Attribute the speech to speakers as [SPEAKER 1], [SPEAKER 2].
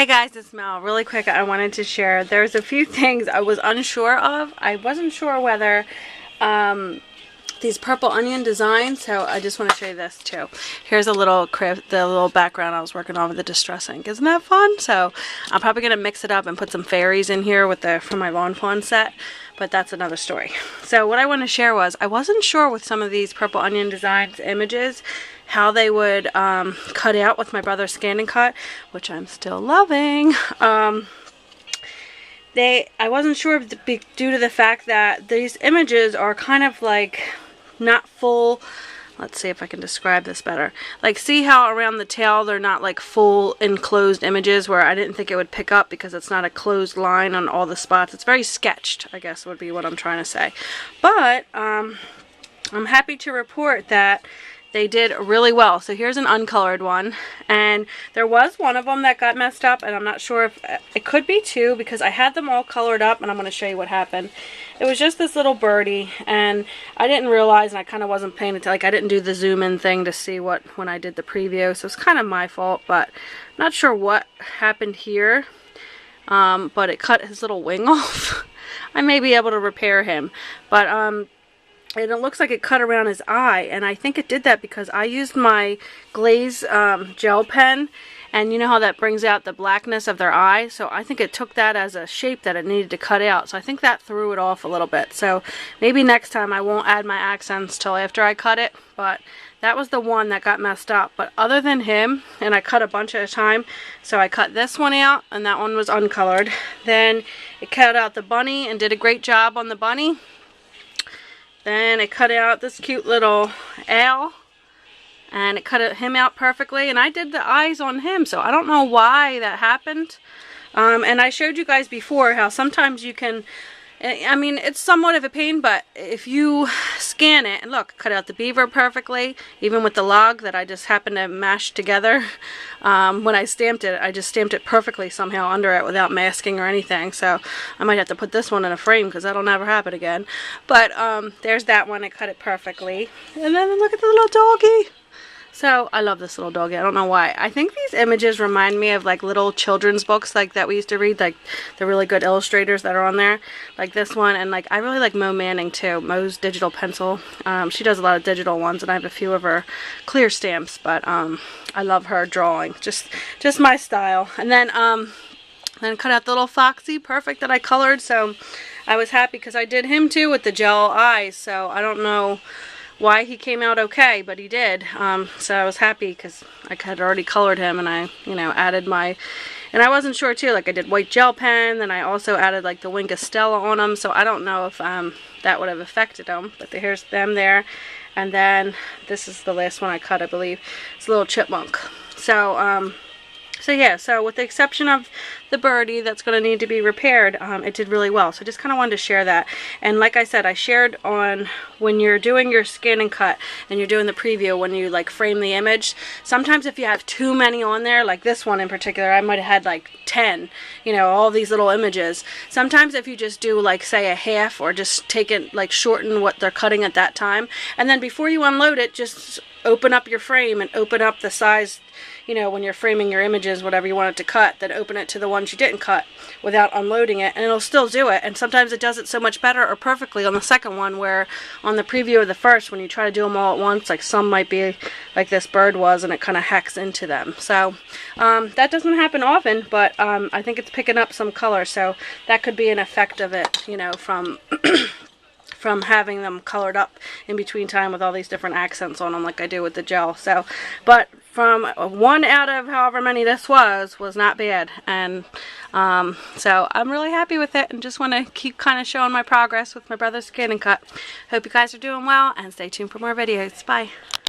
[SPEAKER 1] Hey guys, it's Mel. Really quick, I wanted to share. There's a few things I was unsure of. I wasn't sure whether these purple onion designs, so I just want to show you this too. Here's a little the little background I was working on with the Distress ink. Isn't that fun? So I'm probably going to mix it up and put some fairies in here with from my Lawn Fawn set, but that's another story. So what I want to share was, I wasn't sure with some of these purple onion designs images how they would cut out with my brother's Scan and Cut, which I'm still loving. I wasn't sure due to the fact that these images are kind of like not full. Let's see if I can describe this better. Like, see how around the tail they're not like full enclosed images, where I didn't think it would pick up because it's not a closed line on all the spots. It's very sketched, I guess would be what I'm trying to say. But I'm happy to report that they did really well. So here's an uncolored one, and there was one of them that got messed up, and I'm not sure if it could be two, because I had them all colored up, and I'm going to show you what happened. It was just this little birdie, and I didn't realize, and I kind of wasn't paying attention. Like, I didn't do the zoom in thing to see when I did the preview, so it's kind of my fault. But I'm not sure what happened here, but it cut his little wing off. I may be able to repair him, but and it looks like it cut around his eye, and I think it did that because I used my glaze gel pen, and you know how that brings out the blackness of their eye, so I think it took that as a shape that it needed to cut out, so I think that threw it off a little bit. So maybe next time I won't add my accents till after I cut it, but that was the one that got messed up. But other than him, and I cut a bunch at a time, so I cut this one out, and that one was uncolored. Then it cut out the bunny and did a great job on the bunny. Then it cut out this cute little owl, and it cut him out perfectly, and I did the eyes on him, so I don't know why that happened. And I showed you guys before how sometimes you can, I mean, it's somewhat of a pain, but if you scan it, and look, cut out the beaver perfectly, even with the log that I just happened to mash together. When I stamped it, I just stamped it perfectly somehow under it without masking or anything, so I might have to put this one in a frame because that'll never happen again. But there's that one, I cut it perfectly. And then look at the little doggy. So I love this little doggy. I don't know why. I think these images remind me of like little children's books like that we used to read, like the really good illustrators that are on there, like this one. And like, I really like Mo Manning too, Mo's Digital Pencil. She does a lot of digital ones, and I have a few of her clear stamps, but I love her drawing, just my style. And then cut out the little foxy perfect that I colored, so I was happy because I did him too with the gel eyes, so I don't know why he came out okay, but he did. So I was happy because I had already colored him, and I, added my, and I wasn't sure too, like I did white gel pen, then I also added like the Wink of Stella on them, so I don't know if that would have affected them, but here's them there. And then this is the last one I cut, I believe. It's a little chipmunk. So, yeah, so with the exception of the birdie that's going to need to be repaired, it did really well. So I just kind of wanted to share that. And like I said, I shared on when you're doing your Scan and Cut and you're doing the preview, when you like frame the image, sometimes if you have too many on there, like this one in particular, I might have had like 10, all these little images. Sometimes if you just do like say a half, or just take it like shorten what they're cutting at that time, and then before you unload it, just open up your frame and open up the size, when you're framing your images, whatever you want it to cut, then open it to the ones you didn't cut without unloading it, and it'll still do it. And sometimes it does it so much better or perfectly on the second one, where on the preview of the first, when you try to do them all at once, like some might be like this bird was, and it kind of hacks into them. So that doesn't happen often, but I think it's picking up some color, so that could be an effect of it, from from having them colored up in between time with all these different accents on them like I do with the gel. So, but from 1 out of however many this was not bad. And so I'm really happy with it, and just want to keep kind of showing my progress with my brother's Scan and Cut. Hope you guys are doing well, and stay tuned for more videos. Bye.